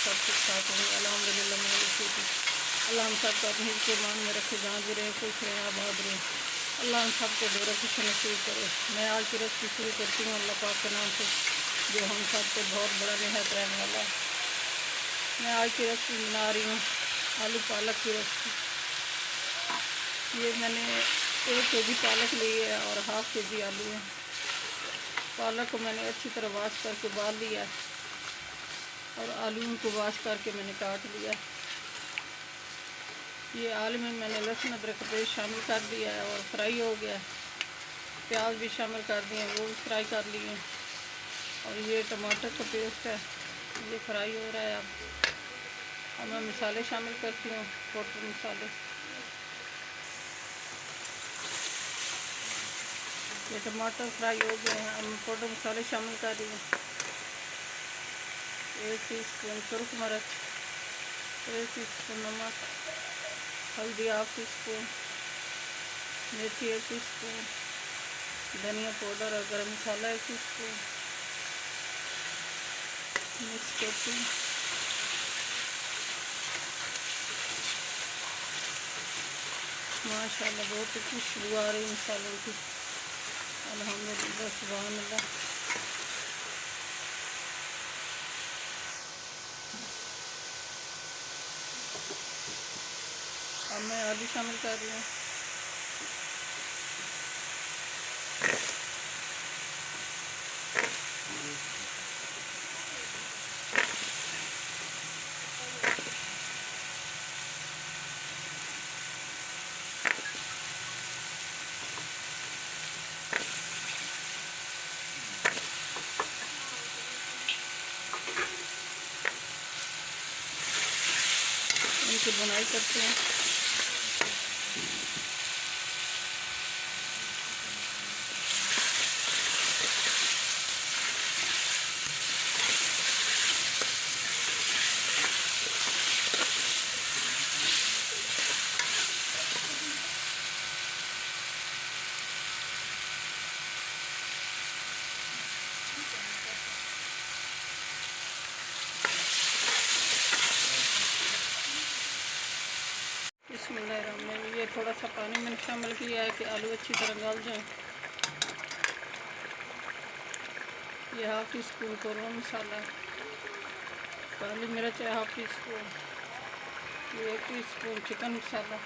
सब ठीक ठाक होंगे अल्हम्दुलिल्लाह। मैं भी ठीक हूँ। अल्लाह हम सबको अपने के मान में रखे, जहाँ भी रहे खुश रहें, आबाद रहें। अल्लाह हम सबको दोरा खुश नसीब करे। मैं आज की रेसिपी शुरू करती हूँ अल्लाह पाक के नाम से, जो हम सबको बहुत बड़ा निहायत रहने वाला है। मैं आज की रेसिपी बना रही हूँ आलू पालक की रेसिपी। ये मैंने 1 केजी पालक ली है और ½ केजी आलू है। पालक को मैंने अच्छी तरह वाश करके उबाल लिया और आलू को वाश करके मैंने काट लिया। ये आलू में मैंने लहसुन अदरक का पेस्ट शामिल कर दिया है और फ्राई हो गया। प्याज भी शामिल कर दिए, वो भी फ्राई कर लिए। और ये टमाटर का पेस्ट है, ये फ्राई हो रहा है। अब मैं मसाले शामिल करती हूँ, पाउडर मसाले। ये टमाटर फ्राई हो गए हैं, अब मैं पाउडर मसाले शामिल कर रही हूँ। 1 टीस्पून सुरख मिर्च, 1 टीस्पून नमक, हल्दी ½ टीस्पून, मेथी 1 टीस्पून, धनिया पाउडर और गरम मसाला 1 टीस्पून, मिक्स करती हूँ। माशाल्लाह बहुत ही खुशबू आ रही मसालों की, अल्हम्दुलिल्लाह, सुभान अल्लाह। अब मैं आलू शामिल कर रही हूँ। इनकी बुनाई करते हैं। बिस्मिल्लाहिर्रहमानिर्रहीम। ये थोड़ा सा पानी मैंने शामिल किया है कि आलू अच्छी तरह गल जाए। ये ½ टीस्पून कौरमा मसाला, काली मिर्च है ½ टीस्पून, ये 1 टीस्पून चिकन मसाला,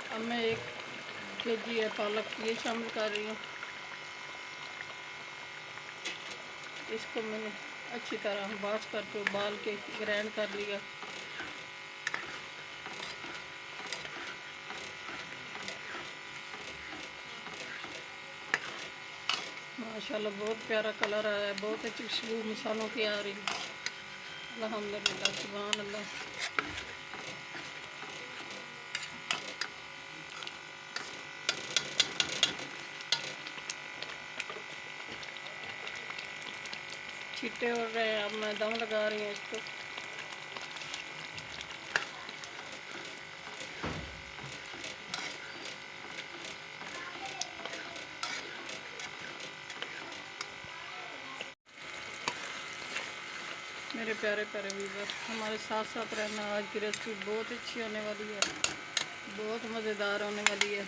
अब मैं 1 केजी है पालक ये शामिल कर रही हूँ। इसको मैंने अच्छी तरह वाश करके उबाल के ग्राइंड कर लिया। माशाल्लाह बहुत प्यारा कलर आया है, बहुत अच्छी खुशबू मसालों की आ रही है, अल्हम्दुलिल्लाह, सुभान अल्लाह। छिट्टे उड़ रहे हैं, अब मैं दम लगा रही हूँ इसको। मेरे प्यारे प्यारे व्यूअर्स, हमारे साथ साथ रहना। आज की रेसिपी बहुत अच्छी होने वाली है, बहुत मज़ेदार होने वाली है।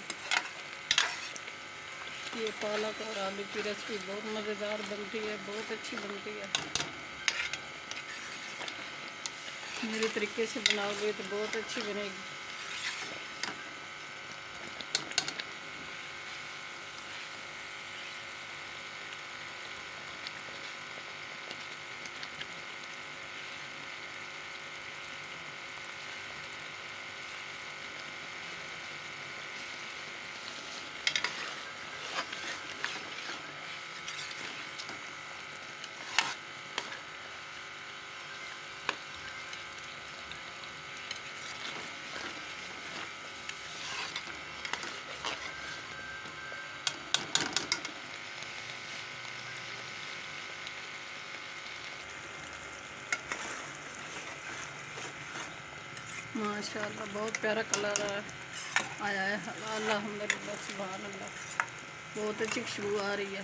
ये पालक और आलू की रेसिपी बहुत मज़ेदार बनती है, बहुत अच्छी बनती है। मेरे तरीके से बनाओगे तो बहुत अच्छी बनेगी। माशाल्लाह बहुत प्यारा कलर आया है। अल्हम्दुलिल्लाह सुभान अल्लाह, बहुत अच्छी खुशबू आ रही है।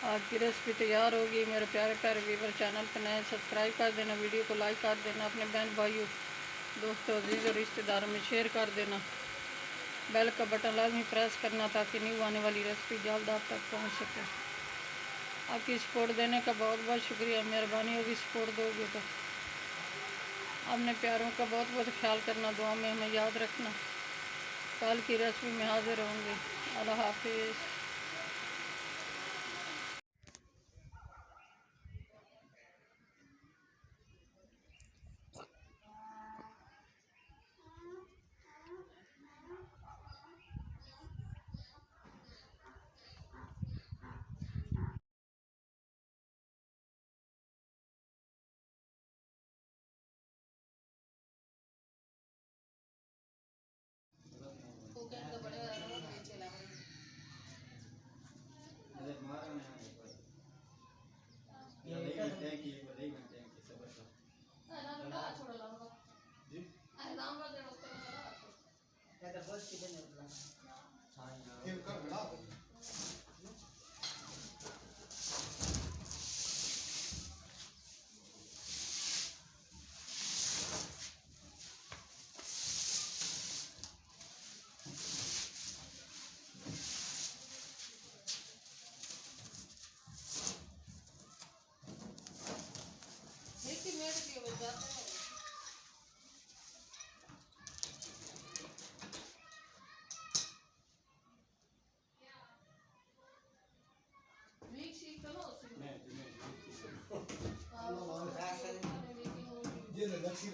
आज की रेसिपी तैयार होगी। मेरे प्यारे प्यारे व्यूवर, चैनल पर नए सब्सक्राइब कर देना, वीडियो को लाइक कर देना, अपने बहन भाइयों दोस्तों अजीज़ और रिश्तेदारों में शेयर कर देना। बेल का बटन लाजमी प्रेस करना ताकि न्यू आने वाली रेसिपी जल्द आप तक पहुंच सके। आपकी सपोर्ट देने का बहुत बहुत शुक्रिया। मेहरबानी होगी सपोर्ट दोगे तो। अपने प्यारों का बहुत बहुत ख्याल करना, दुआ में हमें याद रखना। कल की रेसिपी में हाजिर होंगे। अल्लाह हाफिज़। ये लक्षित